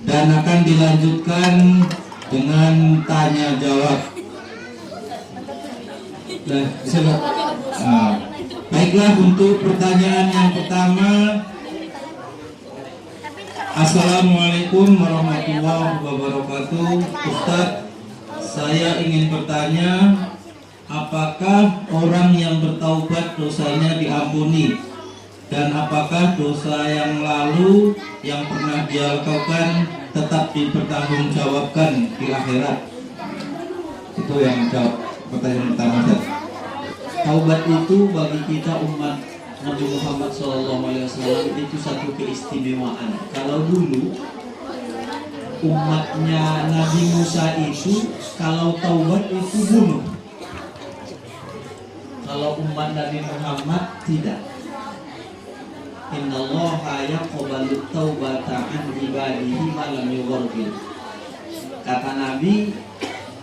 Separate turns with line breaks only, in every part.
dan akan dilanjutkan dengan tanya jawab. Baiklah, untuk pertanyaan yang pertama. Assalamualaikum warahmatullahi wabarakatuh. Ustadz, saya ingin bertanya, apakah orang yang bertaubat dosanya diampuni? Dan apakah dosa yang lalu yang pernah dia lakukan tetap dipertanggungjawabkan di akhirat? Itu yang jawab pertanyaan pertama. Taubat itu bagi kita umat Nabi Muhammad SAW itu satu keistimewaan. Kalau dulu umatnya Nabi Musa itu kalau taubat itu bunuh. Kalau umat Nabi Muhammad tidak. Innallaha yaqbalu taubata an ibadihi ma lam yughargir. Kata Nabi,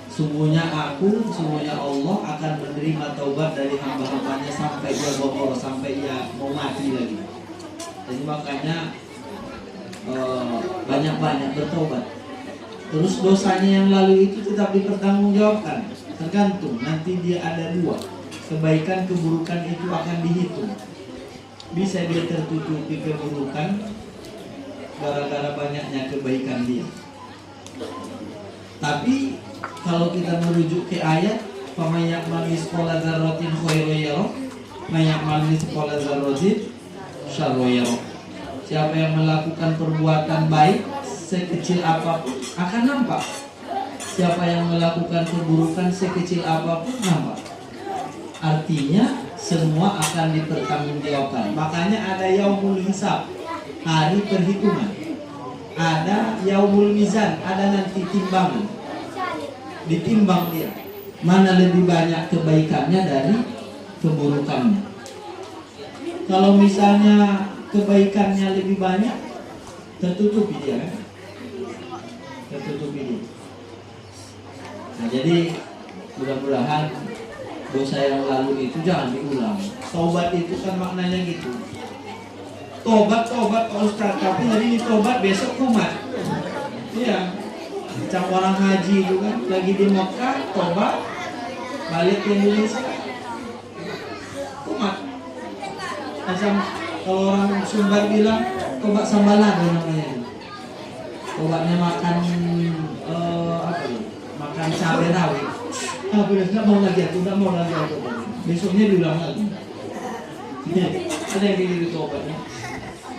sungguhnya Allah akan menerima taubat dari hamba-hambanya sampai dia bohong, sampai dia mau mati lagi. Jadi makanya banyak-banyak bertobat. Terus dosanya yang lalu itu tetap dipertanggungjawabkan. Tergantung, nanti dia ada dua. Kebaikan keburukan itu akan dihitung. Bisa dia tertutupi keburukan gara-gara banyaknya kebaikan dia. Tapi kalau kita merujuk ke ayat, faman ya'mal mithqala dzarratin khairan yarah, man ya'mal mithqala dzarratin syarran yarah. Siapa yang melakukan perbuatan baik sekecil apapun akan nampak. Siapa yang melakukan keburukan sekecil apapun nampak. Artinya semua akan dipertanggungjawabkan. Makanya ada yaumul hisab, hari perhitungan. Ada yaumul mizan, ada nanti timbangan. Ditimbang dia mana lebih banyak kebaikannya dari keburukannya. Kalau misalnya kebaikannya lebih banyak, tertutupi dia kan? Tertutupi dia. Nah, jadi mudah-mudahan dosa yang lalu itu jangan diulang. Tobat itu kan maknanya gitu. Tobat Pak Ustaz, tapi hari ini tobat, besok kumat. Iya. Macam orang haji itu kan, lagi di Mekah, tobat, balik ke Indonesia, kumat. Macam kalau orang Sumbar bilang, tobat sambalan namanya. Tobatnya makan makan cabai rawit. Udah nggak mau lagi, udah mau lagi. Besoknya diulang lagi. Ada yang gitu tobatnya.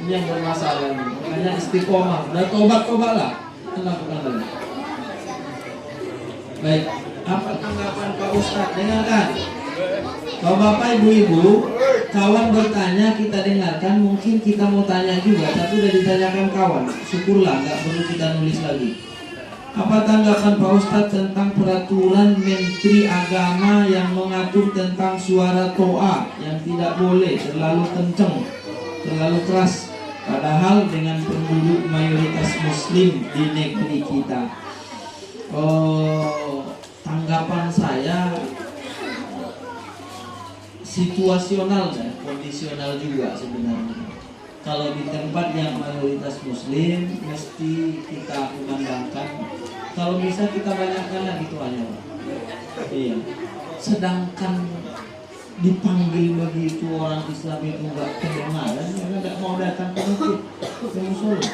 Ini yang bermasalah ini. Makanya istiqomah. Udah tobat-tobatlah. Lakukan lagi. Baik, apa tanggapan Pak Ustadz? Dengarkan. Kalau Bapak Ibu-Ibu, kawan bertanya kita dengarkan. Mungkin kita mau tanya juga, tapi udah ditanyakan kawan. Syukurlah, nggak perlu kita nulis lagi. Apa tanggapan Pak Ustadz tentang peraturan Menteri Agama yang mengatur tentang suara toa yang tidak boleh terlalu kencang, terlalu keras, padahal dengan penduduk mayoritas Muslim di negeri kita? Tanggapan saya situasional dan kondisional juga sebenarnya. Kalau di tempat yang mayoritas Muslim mesti kita kumandangkan. Kalau bisa kita banyakkan lagi itu aja. Iya. Sedangkan dipanggil begitu orang Islam itu nggak kedengaran, mereka nggak mau datang ke masjid, ke musola.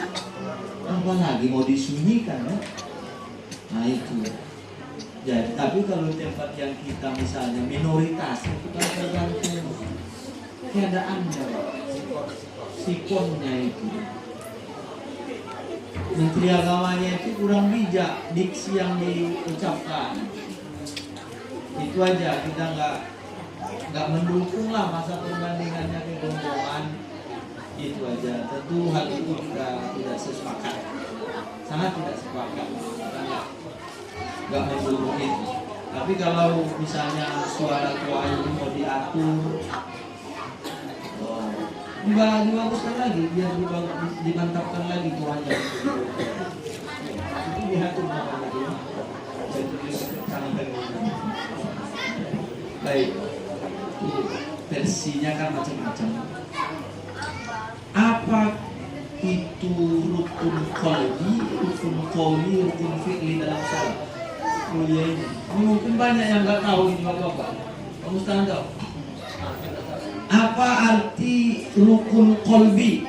Apalagi mau disunyikan ya. Nah itu. Jadi, tapi kalau tempat yang kita misalnya minoritas itu kan tergantung keadaannya, sikonnya itu. Menteri Agamanya itu kurang bijak diksi yang diucapkan. Itu aja, kita nggak mendukung lah masa perbandingannya kegombongan. Itu aja. Tentu hal itu kita tidak sepakat, sangat tidak sepakat. Nggak mendukung itu. Tapi kalau misalnya suara tua ini mau diatur, dibaguskan lagi, biar dimantapkan lagi tuanya. Itu diatur namanya. Baik, versinya kan macam-macam. Apa itu rukun qalbi, rukun qauli, rukun fi'li dalam salat. Mulia ini. Ini mungkin banyak yang nggak tahu ini Bapak. Kamu tahu? Apa arti rukun qalbi,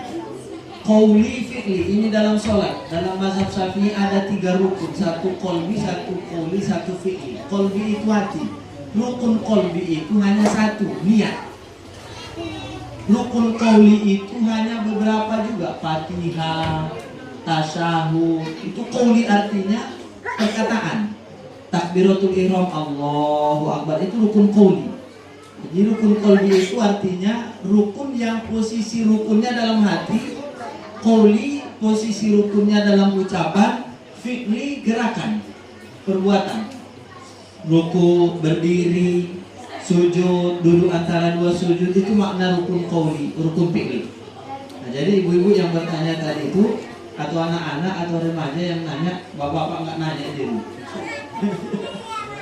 qauli, fi'li? Ini dalam sholat. Dalam mazhab Syafi'i ada 3 rukun. 1 qalbi, 1 qauli, 1 fi'li. Qalbi itu hati. Rukun qalbi itu hanya 1, niat. Rukun qauli itu hanya beberapa juga. Fatihah, tasyahud. Itu qauli artinya perkataan. Takbiratul ihram, Allahu Akbar, itu rukun qauli. Jadi rukun qalbi itu artinya rukun yang posisi rukunnya dalam hati, qauli posisi rukunnya dalam ucapan, fi'li gerakan, perbuatan. Ruku, berdiri, sujud, duduk antara 2 sujud, itu makna rukun qauli, rukun fi'li. Nah, jadi ibu-ibu yang bertanya tadi itu, atau anak-anak atau remaja yang nanya, bapak-bapak nggak nanya diri.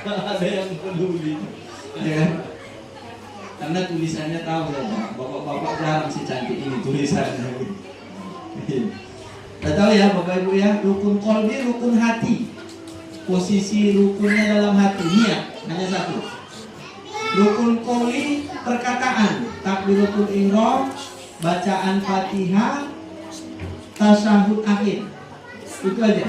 Ada yang peduli, ya kan? Karena tulisannya tahu ya, bapak-bapak jarang sih cantik ini tulisannya. Tidak tahu ya bapak ibu ya, rukun qalbi, rukun hati. Posisi rukunnya dalam hati, niat, hanya 1. Rukun qauli, perkataan, takbiratul ihram, bacaan Fatihah, tasyahud akhir. Itu aja.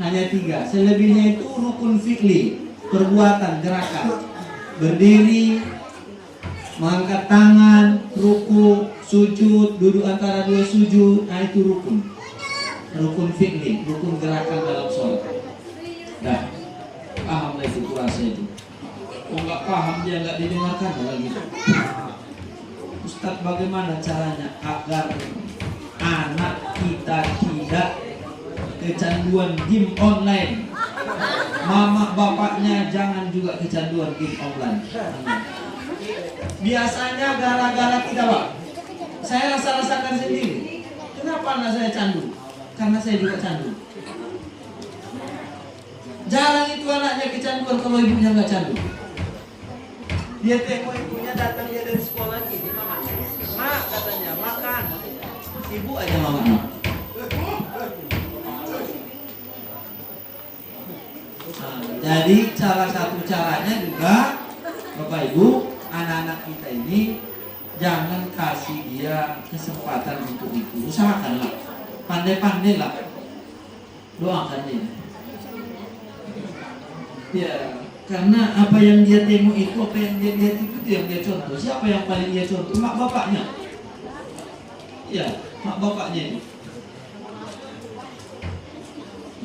Hanya 3. Selebihnya itu rukun fi'li, perbuatan, gerakan. Berdiri, mengangkat tangan, ruku, sujud, duduk antara 2 sujud. Nah, itu rukun. Rukun fi'li, rukun gerakan dalam sholat. Nah, paham lah itu kurasa itu. Oh, nggak paham dia nggak didengarkan lagi. Ustadz, bagaimana caranya agar anak kita tidak kecanduan game online? Mama bapaknya jangan juga kecanduan game online. Biasanya gara-gara kita, Pak. Saya rasa-rasakan sendiri. Kenapa anak saya candu? Karena saya juga candu. Jarang itu anaknya kecanduan kalau ibunya nggak candu. Dia tengok ibunya datang dia dari sekolah gini, mama, mak katanya makan. Ibu aja mama. Nah, jadi salah satu caranya juga Bapak Ibu, anak-anak kita ini jangan kasih dia kesempatan untuk itu. Usahakanlah, pandai-pandailah, doakan dia. Ya, karena apa yang dia tengok itu, apa yang dia lihat itu yang dia contoh. Siapa yang paling dia contoh? Mak bapaknya. Ya, mak bapaknya itu.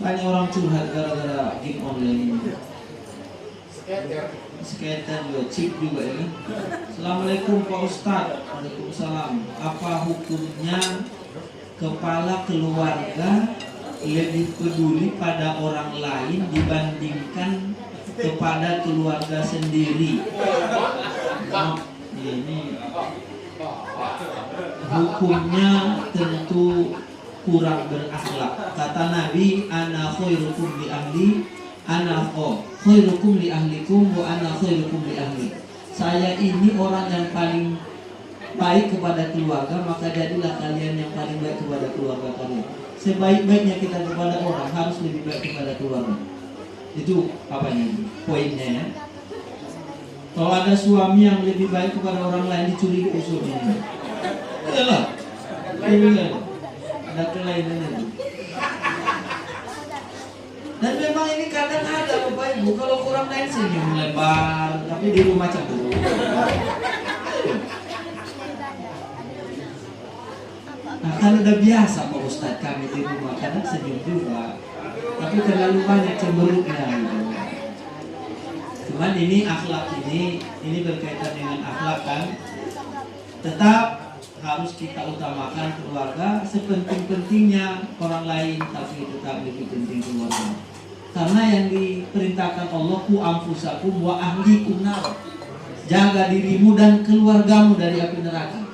Banyak orang curhat gara-gara game online ini. Skater juga, chip juga ya kan. Assalamualaikum Pak Ustadz. Waalaikumsalam. Apa hukumnya kepala keluarga lebih peduli pada orang lain dibandingkan kepada keluarga sendiri? Ini hukumnya tentu kurang berakhlak. Kata Nabi, ana khairukum li ahli, khairukum li ahlikum wa ana khairukum li ahli. Saya ini orang yang paling baik kepada keluarga, maka jadilah kalian yang paling baik kepada keluarga kalian. Sebaik-baiknya kita kepada orang harus lebih baik kepada keluarga. Itu apanya? Poinnya ya. Kalau ada suami yang lebih baik kepada orang lain, dicuri suaminya. Iyalah. Ada kelainannya. Dan memang ini kadang ada Bapak Ibu, kalau kurang lain senyum lebar, tapi di rumah cemburu. Nah, kan udah biasa Pak Ustadz kami di rumah, kadang senyum juga, tapi terlalu banyak cemberutnya. Cuman ini akhlak ini berkaitan dengan akhlak kan. Tetap harus kita utamakan keluarga sepenting-pentingnya orang lain, tapi tetap lebih penting keluarga. Karena yang diperintahkan Allah, ku anfusakum wa ahlikum nar. Jaga dirimu dan keluargamu dari api neraka.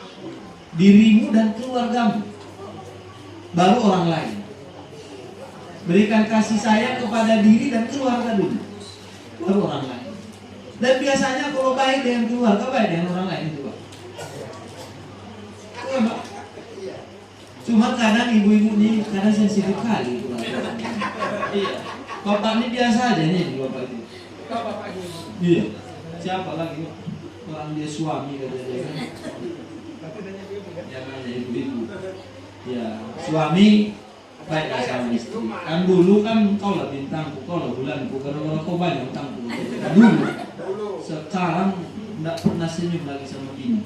Dirimu dan keluargamu, baru orang lain. Berikan kasih sayang kepada diri dan keluarga dulu, baru orang lain. Dan biasanya kalau baik dengan keluarga, baik dengan orang lain juga. Cuma Cuma kadang ibu-ibu nih kadang sensitif kali itu. Iya. Bapak ini biasa aja nih bapak itu. Iya. Siapa lagi? Orang dia suami katanya kan. Jangan ya ibu-ibu. Ya, suami baiklah sama istri. Kan dulu kan kau lah bintangku, kau lah bulanku, karena kau banyak utangku. Dulu. Sekarang tidak pernah senyum lagi sama bini.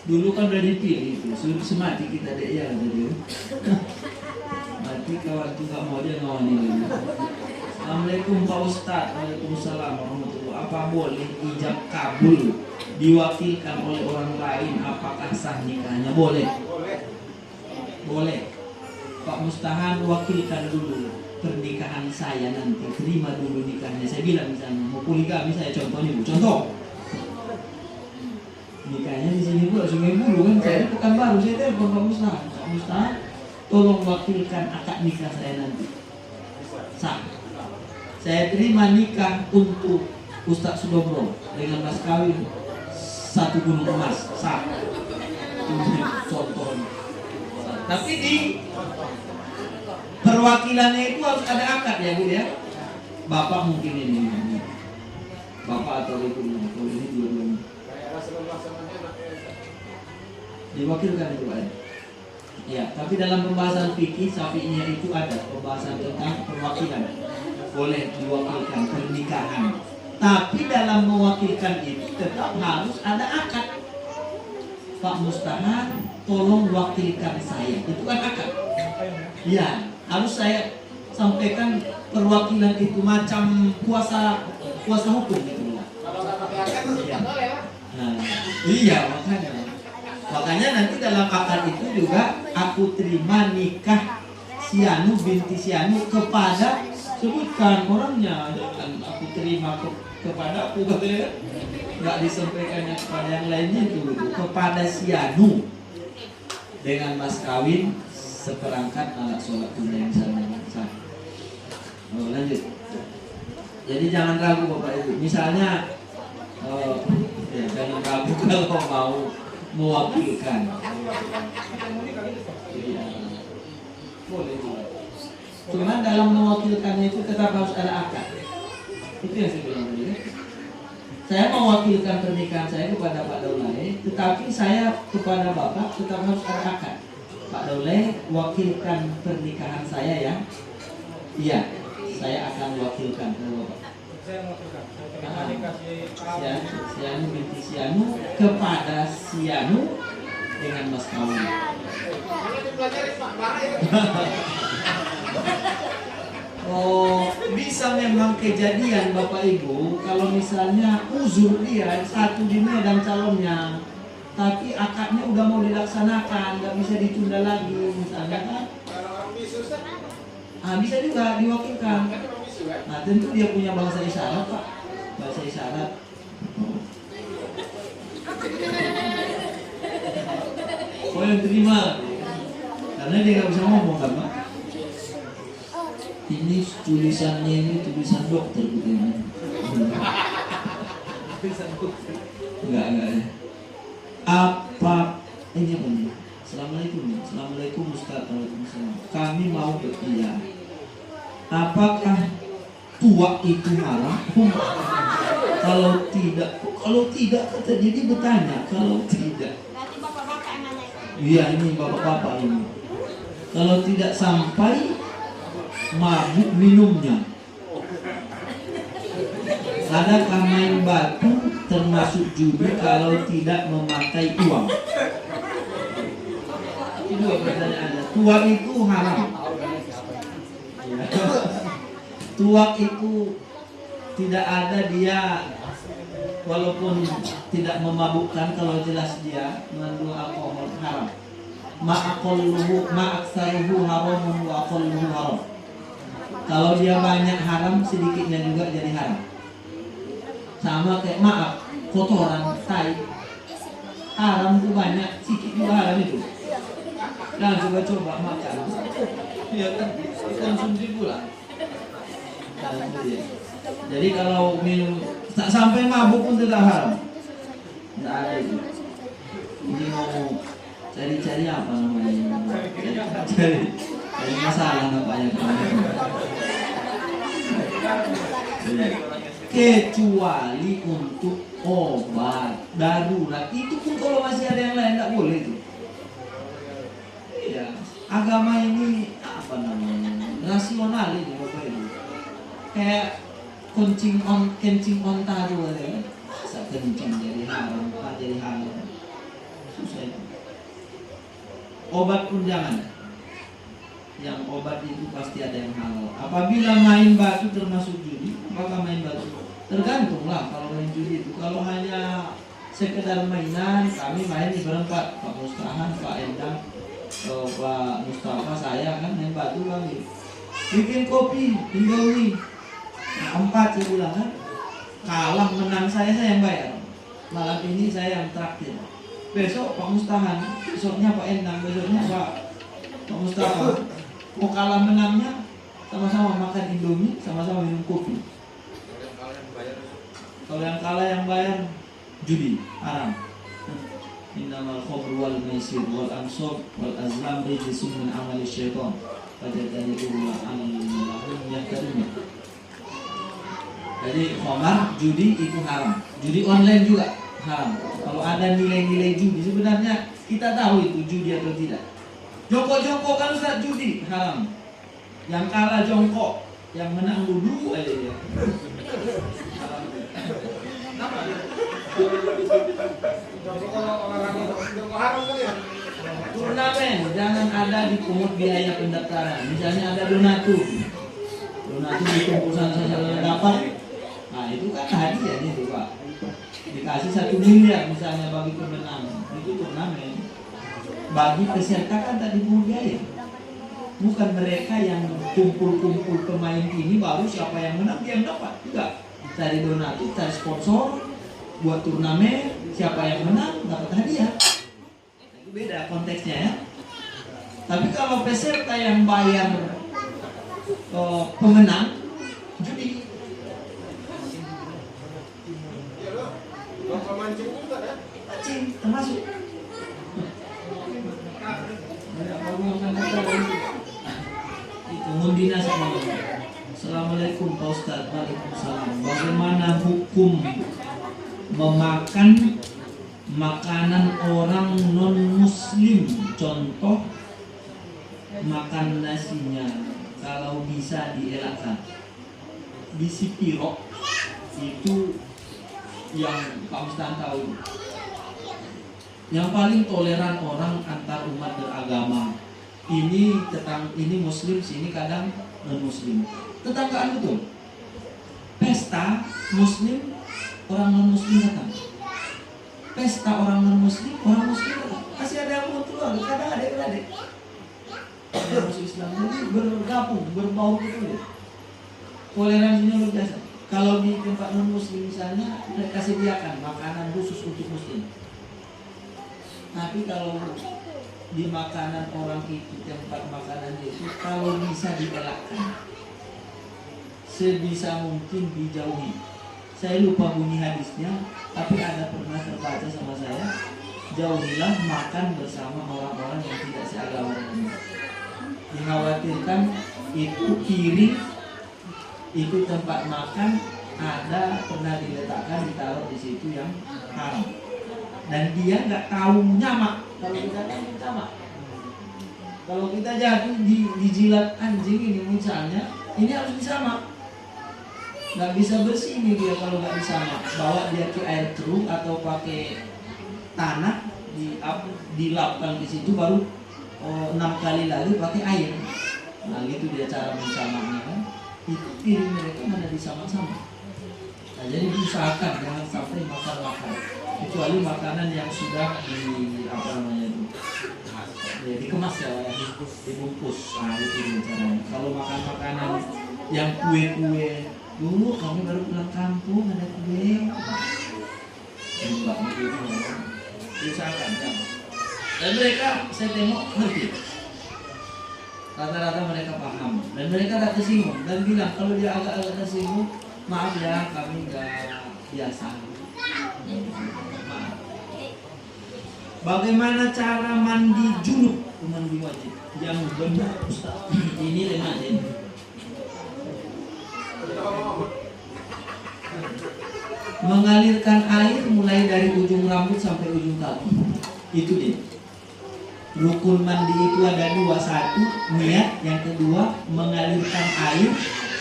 Dulu kan udah dipilih itu, semati kita dek ya jadi. Mati kawan tuh gak mau dia ngawani lagi. Assalamualaikum Pak Ustadz. Waalaikumsalam warahmatullahi. Apa boleh ijab kabul diwakilkan oleh orang lain? Apakah sah nikahnya? Boleh. Boleh. Pak Mustahan wakilkan dulu pernikahan saya nanti. Terima dulu nikahnya. Saya bilang misalnya mau poligami saya contohnya bu. Contoh. Nikahnya di sini bu, Sungai Bulu kan. Saya bukan baru. Saya telepon Pak Mustahan. Pak Mustahan, tolong wakilkan akad nikah saya nanti. Sah. Saya terima nikah untuk Ustadz Sudobro dengan mas kawin 1 gunung emas. Sah. Contohnya. Tapi di perwakilannya itu harus ada akad ya bu ya. Bapak mungkin ini. Bapak atau ibu ini dua-duanya. Diwakilkan itu ada. Ya, tapi dalam pembahasan fikih Syafi'iyah itu ada pembahasan tentang perwakilan. Boleh diwakilkan pernikahan. Tapi dalam mewakilkan itu tetap harus ada akad. Pak Mustahan, tolong wakilkan saya. Itu kan akad. Ya, harus saya sampaikan perwakilan itu macam kuasa hukum gitu. Ya. Nah, iya makanya nanti dalam akad itu juga aku terima nikah Sianu binti Sianu kepada, sebutkan orangnya, jangan aku terima kepada aku katanya, nggak disampaikannya kepada yang lainnya itu kepada Sianu dengan mas kawin seperangkat alat sholat tunai misalnya. Lanjut. Jadi jangan ragu bapak ibu. Misalnya ya, jangan ragu kalau mau mewakilkan. Ya, boleh. Cuman dalam mewakilkannya itu tetap harus ada akad. Itu yang saya bilang tadi. Saya mewakilkan pernikahan saya kepada Pak Daulay, tetapi saya kepada Bapak tetap harus ada akad. Pak Daulay, wakilkan pernikahan saya ya. Iya, saya akan wakilkan ke Bapak.
Saya mewakilkan.
Sianu binti Sianu kepada Sianu dengan mas kawin. Oh, bisa memang kejadian Bapak Ibu kalau misalnya uzur dia satu di Medan calonnya, tapi akadnya udah mau dilaksanakan, nggak bisa ditunda lagi misalnya kan? Bisa juga diwakilkan. Nah tentu dia punya bahasa isyarat Pak, bahasa isyarat. Oh yang terima, karena dia nggak bisa ngomong kan Pak. Ini tulisannya ini tulisan dokter gitu ya. Enggak ya. Apa ini apa nih? Assalamualaikum Ustaz. Waalaikumsalam. Kami mau bertanya, apakah tua itu haram? Kalau tidak kata jadi bertanya. Kalau tidak, berarti bapak-bapak yang nanya. Iya ini bapak-bapak ini. Kalau tidak sampai mabuk minumnya, adakah main batu termasuk judi kalau tidak memakai uang? Itu dua pertanyaannya. Tuak itu haram. Tuak itu tidak ada dia, walaupun tidak memabukkan, kalau jelas dia mengandung alkohol haram. Ma'aksaruhu haramun wa aqalluhu haram. Kalau dia banyak haram, sedikitnya juga jadi haram. Sama kayak maaf, kotoran, tai. Haram itu banyak, sedikit juga haram itu. Nah coba makan. Ya kan, konsumsi pula. Jadi kalau minum tak sampai mabuk pun tidak haram. Tidak ada itu. Ini mau cari apa namanya? Cari masalah nampaknya. Kecuali untuk obat darurat itu pun kalau masih ada yang lain nggak boleh itu. Iya, agama ini apa namanya? Rasional ini bapak ini. Kayak kencing onta tuh ya. Masa kencing jadi haram, jadi halal. Susah itu. Obat pun jangan. Yang obat itu pasti ada yang halal. Apabila main batu termasuk judi, apakah main batu? Tergantunglah kalau main judi itu. Kalau hanya sekedar mainan, kami main di berempat, Pak Mustahan, Pak Endang, Pak Mustafa, saya kan main batu kami. Bikin kopi, Indomie. Nah, 4 saya bilang kan. Kalah menang saya yang bayar. Malam ini saya yang traktir. Besok Pak Mustahan, besoknya Pak Endang, besoknya Pak Mustafa. Mau kalah menangnya sama-sama makan Indomie, sama-sama minum kopi. Kalau yang kalah yang bayar judi, haram. Innamal khamru wal maisir wal ansab wal azlam rijsun min amali syaitan. Fajtanibuhu la'allakum yahtadun. Jadi khamar, judi itu haram. Judi online juga haram. Kalau ada nilai-nilai judi, sebenarnya kita tahu itu judi atau tidak. Jongkok-jongkok kan Ustaz judi haram. Yang kalah jongkok, yang menang dulu aja dia. Turnamen jangan ada di pungut biaya pendaftaran. Misalnya ada donatur dikumpul sana dapat. Nah itu kan hadiah itu Pak. Dikasih 1 miliar misalnya bagi pemenang. Itu turnamen. Bagi peserta kan tak dipungut biaya. Bukan mereka yang kumpul-kumpul pemain ini baru siapa yang menang dia yang dapat. Enggak. Cari donatur, cari sponsor, buat turnamen, siapa yang menang dapat hadiah. Itu beda konteksnya ya. Tapi kalau peserta yang bayar pemenang judi. Mancing termasuk. Itu mundina sama. Assalamualaikum Pak Ustaz. Waalaikumsalam. Bagaimana hukum memakan makanan orang non muslim? Contoh makan nasinya, kalau bisa dielakkan. Bisi pirok itu yang Pak Ustaz tahu. Yang paling toleran orang antar umat beragama. Ini muslim, sini kadang non muslim. Tetanggaan betul. Pesta muslim, orang non muslim datang. Pesta orang non muslim, orang muslim datang. Masih ada yang mau keluar, kadang adik-adik. Yang masuk Islam jadi bergabung, berbau betul. Toleransinya luar biasa. Kalau di tempat non muslim misalnya, mereka sediakan makanan khusus untuk muslim. Tapi kalau di makanan orang itu, tempat makanan itu, kalau bisa dielakkan, sebisa mungkin dijauhi. Saya lupa bunyi hadisnya, tapi ada pernah terbaca sama saya, jauhilah makan bersama orang-orang yang tidak seagama dengan. Dikhawatirkan itu piring, itu tempat makan ada pernah diletakkan, ditaruh di situ yang haram. Dan dia nggak tahu nyamak. Kalau kita tahu nyamak. Kalau kita jatuh dijilat anjing ini misalnya, ini harus disamak. Nggak bisa bersih ini dia kalau nggak disamak. Bawa dia ke air keruh atau pakai tanah, dilapkan di situ, baru 6 kali lagi pakai air. Nah gitu dia cara mensamaknya kan. Itu piring mereka mana disamak-samak. Nah jadi diusahakan jangan sampai makan-makan, kecuali makanan yang sudah dikemas ya, dibungkus. Nah itu caranya. Kalau makan makanan yang kue-kue, dulu kami baru pulang kampung ada kue. Enggak begitu. Diusahakan kan. Dan mereka saya tengok ngerti. Rata-rata mereka paham dan mereka tak tersinggung dan bilang kalau dia agak-agak tersinggung, maaf ya kami nggak biasa. Maaf. Bagaimana cara mandi junub? Mandi wajib. Yang benar Ustaz. Ini lemah ini. Mengalirkan air mulai dari ujung rambut sampai ujung kaki. Itu dia. Rukun mandi itu ada dua. Satu, niat. Yang kedua, mengalirkan air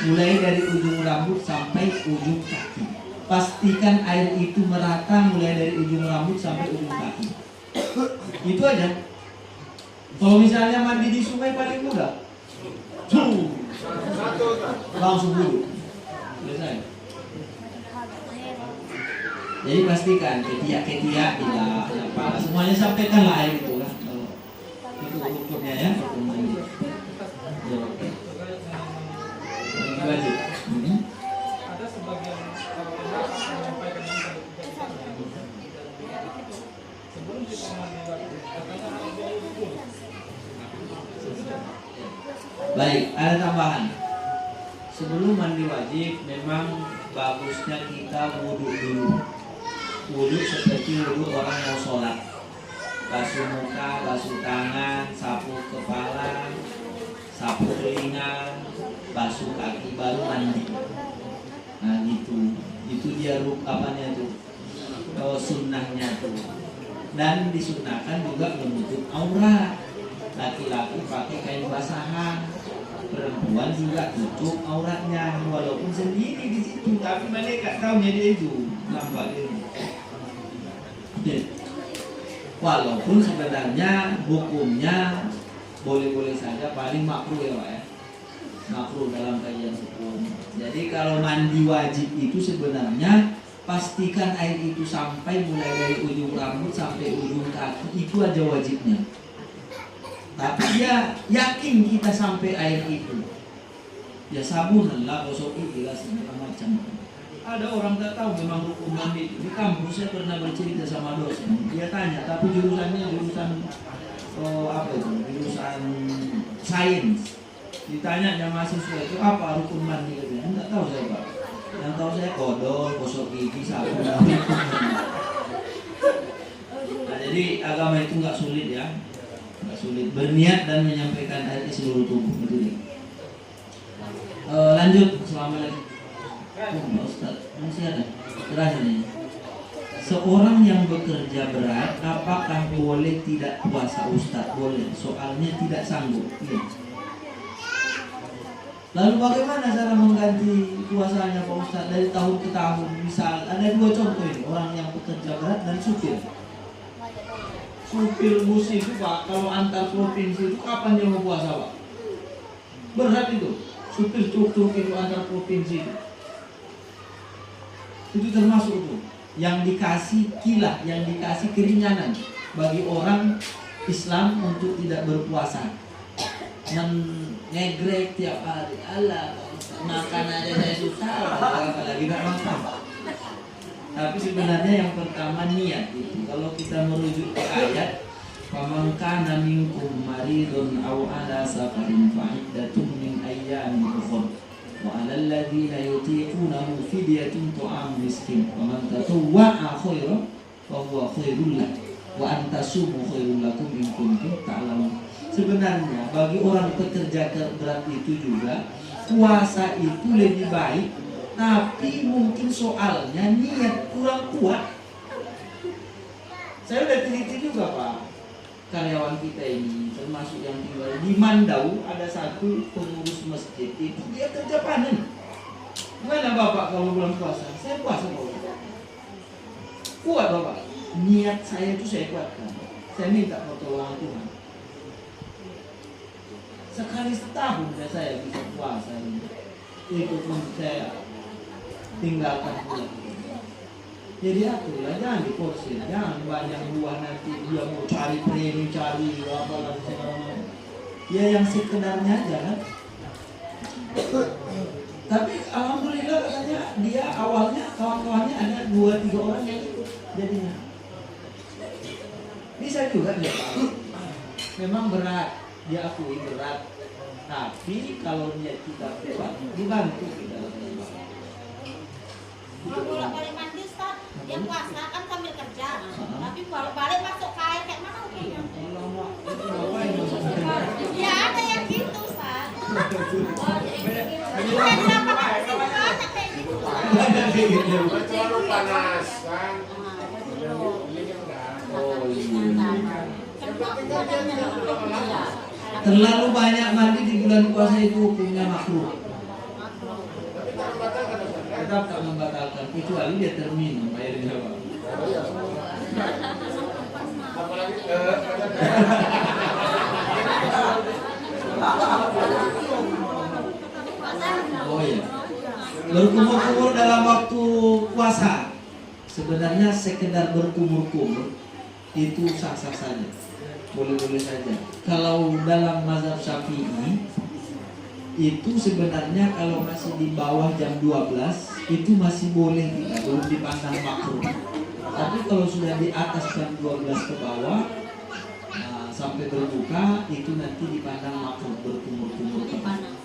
mulai dari ujung rambut sampai ujung kaki. Pastikan air itu merata mulai dari ujung rambut sampai ujung kaki. Itu aja. Kalau misalnya mandi di sungai paling mudah, langsung dulu selesai. Jadi pastikan ketiak-ketiak tidak apa, semuanya sampaikanlah air itu kan. Itu ukurnya ya, ukur mandi. Oke. Lanjut.
Ada sebagian menyampaikan sebelum kita mandi wajib, katanya harus wudhu.
Baik, ada tambahan. Sebelum mandi wajib, memang bagusnya kita wudhu dulu. Wudhu seperti wudhu orang mau sholat. Basuh muka, basuh tangan, sapu kepala, sapu telinga, basuh kaki, baru mandi. Nah itu dia apanya tuh, sunnahnya tuh. Dan disunahkan juga menutup aurat. Laki-laki pakai kain basahan, perempuan juga tutup auratnya, walaupun sendiri di situ, tapi mereka tahunya dia itu nampak ini. Walaupun sebenarnya hukumnya boleh-boleh saja, paling makruh ya Pak ya, makruh dalam kajian hukum. Jadi kalau mandi wajib itu sebenarnya pastikan air itu sampai mulai dari ujung rambut sampai ujung kaki, itu aja wajibnya. Tapi dia yakin kita sampai air itu, ya sabunan lah, gosok gigi lah, segala macam. Ada orang tak tahu memang rukun mandi. Di kampus saya pernah bercerita sama dosen, dia tanya, tapi jurusannya jurusan apa itu? Jurusan sains. Ditanya yang mahasiswa itu apa rukun mandi, katanya enggak tahu saya Pak. Yang tahu saya kodol, gosok gigi, sabun. Nah, jadi agama itu nggak sulit ya. Nggak sulit, berniat dan menyampaikan ayat ke seluruh tubuh itu dia. Lanjut, Assalamualaikum. Ustaz, masih ada terakhir nih. Seorang yang bekerja berat, apakah boleh tidak puasa Ustaz? Boleh, soalnya tidak sanggup. Ya. Lalu bagaimana cara mengganti puasanya Pak Ustaz dari tahun ke tahun? Misal ada dua contoh ini, orang yang bekerja berat dan supir. Supir bus itu Pak, kalau antar provinsi itu kapan dia mau puasa Pak? Berat itu. Supir truk-truk itu antar provinsi itu termasuk tuh yang dikasih kilah, yang dikasih keringanan bagi orang Islam untuk tidak berpuasa. Ngegrek tiap hari, Allah makan aja saya susah, apalagi nggak makan. Tapi sebenarnya yang pertama niat itu. Kalau kita merujuk ke ayat, faman kana minkum maridun aw ala safarin fa iddatun min ayyamin ukhra wa 'alal ladzina yutiqunahu fidyatun ta'am miskin wa man tatawwa'a khairan fa huwa khairul lahu wa an tasumu khairul lakum in kuntum ta'lamun. Sebenarnya bagi orang pekerja berat itu juga puasa itu lebih baik, tapi mungkin soalnya niat kurang kuat. Saya udah teliti juga Pak, karyawan kita ini termasuk yang tinggal di Mandau, ada satu pengurus masjid itu dia kerja panen. Gimana Bapak kalau bulan puasa? Saya puasa Bapak. Kuat Bapak. Niat saya itu saya kuatkan. Saya minta pertolongan Tuhan. Sekali setahun saya bisa puasa ini. Itu pun saya tinggalkan pulang. Jadi aturlah, jangan diporsir, jangan banyak buah nanti dia mau cari premi, cari apa lagi segala macam. Ya yang sekedarnya aja kan. Tapi alhamdulillah katanya dia awalnya kawan-kawannya ada 2-3 orang yang ikut jadinya. Bisa juga dia Pak. Memang berat, dia akui berat. Tapi kalau dia kita kuat, dibantu kita.
Kalau bolak-balik mandi Ustaz, dia puasa kan sambil kerja. Tapi balik masuk ke air kayak
Terlalu panas kan?
Oh iya. Terlalu banyak mandi di bulan puasa itu hukumnya makruh. Tetap tak membatalkan kecuali dia terminum airnya, Pak.
Apalagi
Oh iya. Berkumur-kumur dalam waktu puasa sebenarnya sekedar berkumur-kumur itu sah-sah saja, boleh-boleh saja. Kalau dalam mazhab Syafi'i itu sebenarnya kalau masih di bawah jam 12 itu masih boleh kita, belum dipandang makruh. Tapi kalau sudah di atas jam 12 ke bawah sampai berbuka itu nanti dipandang makruh, berkumur-kumur ke bawah.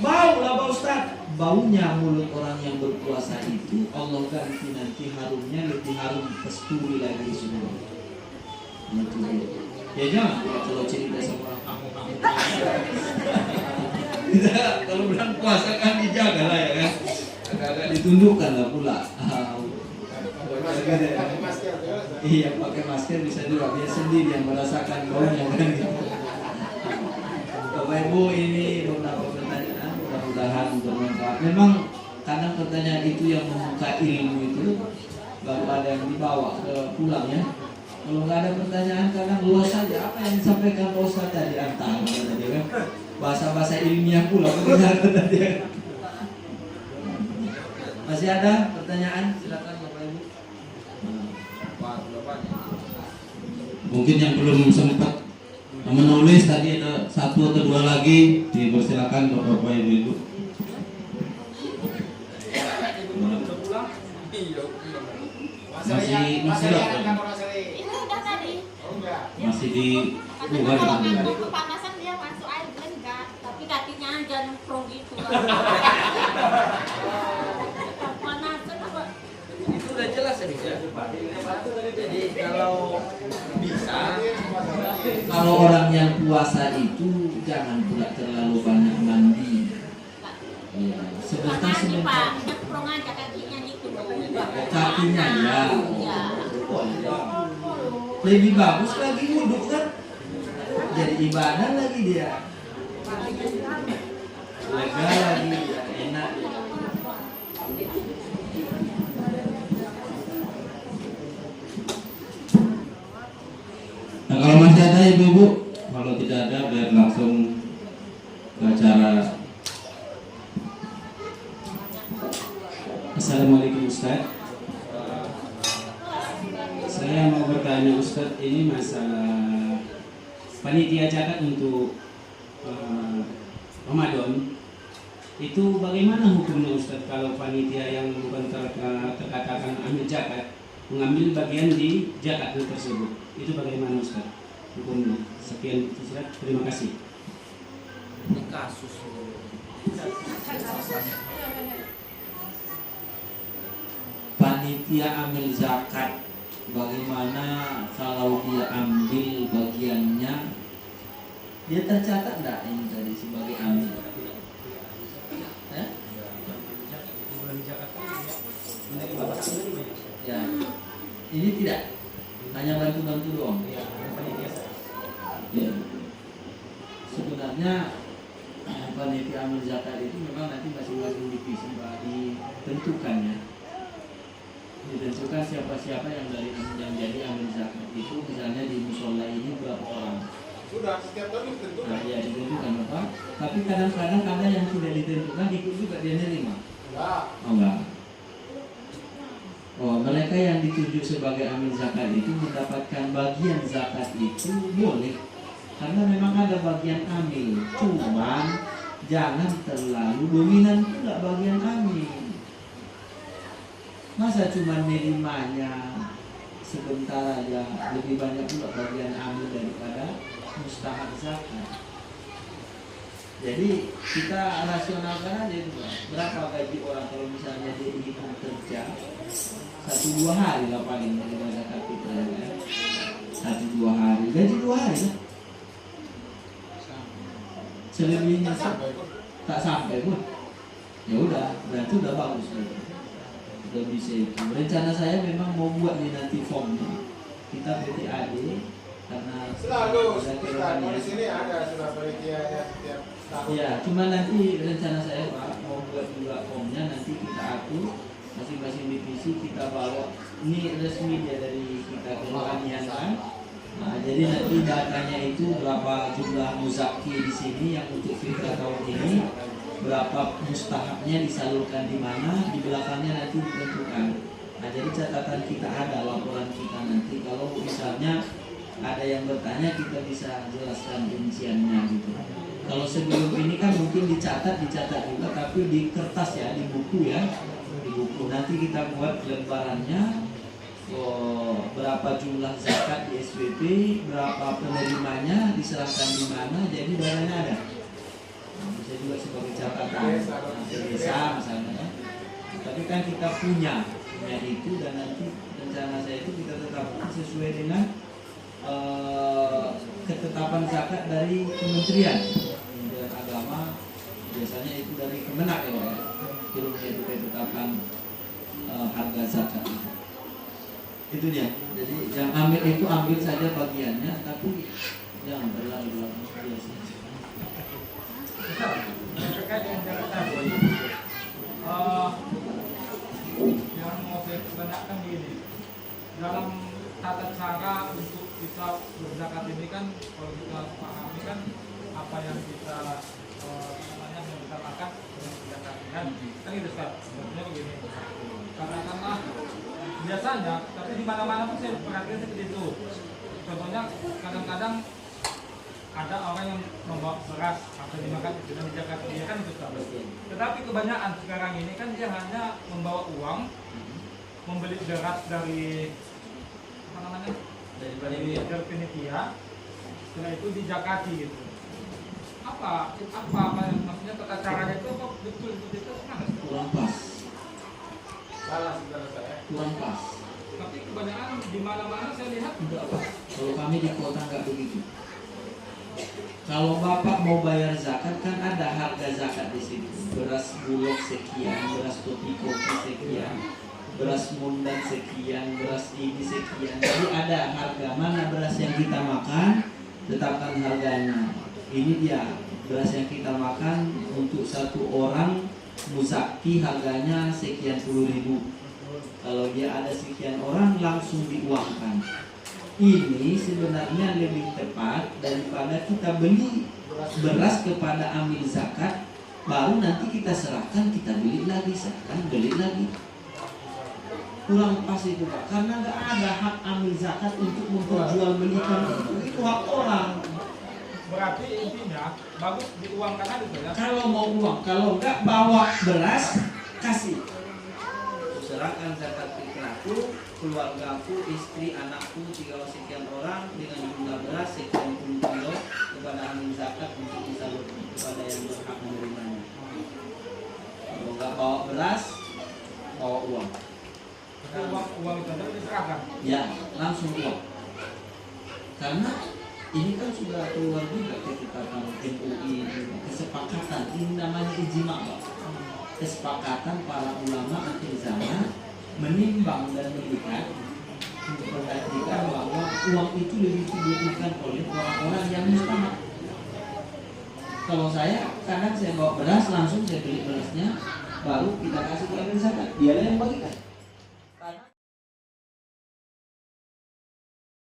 Bau lah Pak Ustaz. Baunya mulut orang yang berpuasa itu Allah ganti nanti harumnya lebih harum kasturi lagi semua. Itu dia. Ya jangan kalau cerita sama kamu. Tidak, kalau bulan puasa kan dijaga lah ya kan. Agak-agak ditundukkan lah pula.
pakai masker ya.
Iya pakai masker bisa juga dia sendiri yang merasakan baunya kan gitu. Bapak Ibu ini beberapa pertanyaan mudah-mudahan bermanfaat. Memang kadang pertanyaan itu yang membuka ilmu itu baru ada yang dibawa ke pulang ya. Kalau nggak ada pertanyaan kadang luas saja apa yang disampaikan Pak Ustaz tadi antara tadi kan bahasa-bahasa ilmiah pula benar tadi. Masih ada pertanyaan? Silakan Bapak Ibu.
Mungkin yang belum sempat menulis tadi ada satu atau dua lagi, dipersilakan Bapak Ibu. Masih di luar
Kalau
gitu.
ngantuk kepanasan dia masuk air enggak, tapi kakinya aja nempel gitu. Kepanasan apa?
Itu udah jelas ya, ya. Jadi kalau bisa, kalau orang yang puasa itu jangan pula terlalu banyak mandi. Ya, sebentar
Mandi
sebentar.
Pak, nempel aja kakinya gitu.
Kakinya ya.
Ya.
Oh, ya. Lebih bagus lagi wudhu kan? Jadi ibadah lagi dia. Lega lagi, ya, enak.
Nah, kalau masih ada ibu-ibu, kalau tidak ada biar langsung ke acara. Assalamualaikum Ustaz. Saya mau bertanya Ustaz, ini masalah panitia zakat untuk Ramadan. Itu bagaimana hukumnya Ustaz kalau panitia yang bukan terkatakan ambil zakat mengambil bagian di zakat tersebut? Itu bagaimana Ustaz hukumnya? Sekian Ustaz, terima kasih.
Ini kasus. Panitia ambil zakat, bagaimana kalau dia ambil bagiannya? Dia tercatat enggak ini tadi sebagai ambil? Ya, ini tidak hanya bantu-bantu doang. Ya. Sebenarnya panitia amil zakat itu memang nanti masing-masing divisi ditentukan ya. Ditentukan siapa-siapa yang jadi amil zakat itu, misalnya di musola ini berapa orang.
Sudah setiap tahun ditentukan.
Nah, ya ditentukan apa? Tapi kadang-kadang ada yang tidak ditentukan ikut juga dia nerima.
Enggak.
Oh enggak. Oh, mereka yang ditunjuk sebagai amil zakat itu mendapatkan bagian zakat itu boleh. Karena memang ada bagian amil. Cuman jangan terlalu dominan pula bagian amil. Masa cuma nerimanya sebentar aja, lebih banyak pula bagian amil daripada mustahak zakat. Jadi kita rasionalkan aja itu, berapa gaji orang kalau misalnya dia dihitung kerja 1-2 hari lah paling dari zakat fitrah ya. 1-2 hari, gaji 2 hari lah. Selebihnya tak sampai pun. Ya udah, berarti udah bagus. sudah bisa itu. Rencana saya memang mau buat nih nanti formnya. Kita PTAD karena
Selalu
ada
Ustaz,
keluarnya.
di sini ada sudah penelitiannya setiap tahun.
Ya, cuma nanti rencana saya Pak mau buat juga formnya, nanti kita atur masing-masing divisi kita bawa. Ini resmi dia dari kita kerohanian kan. Nah, jadi nanti datanya itu berapa jumlah muzaki di sini yang untuk kita tahun ini, berapa mustahabnya disalurkan di mana, di belakangnya nanti ditentukan. Nah, jadi catatan kita ada, laporan kita nanti kalau misalnya ada yang bertanya kita bisa jelaskan rinciannya gitu. Kalau sebelum ini kan mungkin dicatat juga, tapi di kertas ya, di buku ya, di buku. Nanti kita buat lembarannya, berapa jumlah zakat di SPP, berapa penerimanya, diserahkan di mana, jadi dananya ada. Bisa juga sebagai catatan desa misalnya ya. Tapi kan kita punya itu, dan nanti rencana saya itu kita tetapkan sesuai dengan ketetapan zakat dari kementerian agama, biasanya itu dari Kemenak ya Pak ya, turunnya itu ketetapan harga zakat itu dia. Jadi yang ambil itu ambil saja bagiannya, tapi jangan terlalu biasa.
Terkait dengan zakat tadi, yang mau saya tanyakan begini, dalam tata cara untuk kita berzakat ini kan, kalau kita pahami kan apa yang kita yang kita makan dengan zakat kan itu Ustaz. Sebenarnya begini, katakanlah biasanya, tapi di mana-mana pun saya perhatikan seperti itu. Contohnya kadang-kadang ada orang yang membawa beras atau dimakan dengan zakat dia kan itu Ustaz. Tetapi kebanyakan sekarang ini kan dia hanya membawa uang, membeli beras dari apa namanya, dari panitia, setelah itu dijakati gitu. Apa yang maksudnya tata caranya itu apa betul seperti itu?
Kurang pas.
Salah saudara saya.
Kurang pas.
Tapi kebanyakan di mana-mana saya lihat
Enggak Pak. Kalau kami di kota nggak begitu. Kalau Bapak mau bayar zakat kan ada harga zakat di situ. Beras bulog sekian, beras kopi sekian, beras mundan sekian, beras ini sekian. Jadi ada harga mana beras yang kita makan, tetapkan harganya. Ini dia beras yang kita makan untuk satu orang muzaki harganya sekian puluh ribu. Kalau dia ada sekian orang langsung diuangkan. Ini sebenarnya lebih tepat daripada kita beli beras kepada amil zakat, baru nanti kita serahkan, kita beli lagi, serahkan, beli lagi. Kurang pas itu Pak, karena nggak ada hak amil zakat untuk memperjualbelikan itu hak orang.
berarti intinya bagus diuangkan aja ya.
Kalau mau uang, kalau nggak bawa beras, kasih. Serahkan zakat fitrahku, keluargaku, istri, anakku, jika sekian orang dengan jumlah beras sekian puluh kilo kepada amil zakat untuk disalurkan kepada yang berhak menerimanya. Kalau nggak bawa beras, bawa uang.
Uang itu ada diserahkan.
Ya, langsung uang. Karena ini kan sudah keluar juga ketetapan MUI, kesepakatan, ini namanya ijma Pak. Kesepakatan para ulama akhir zaman menimbang dan melihat untuk memperhatikan bahwa uang itu lebih dibutuhkan oleh orang-orang yang mustahak. Kalau saya kadang saya bawa beras langsung saya beli berasnya, baru kita kasih ke amil zakat, dia yang bagikan.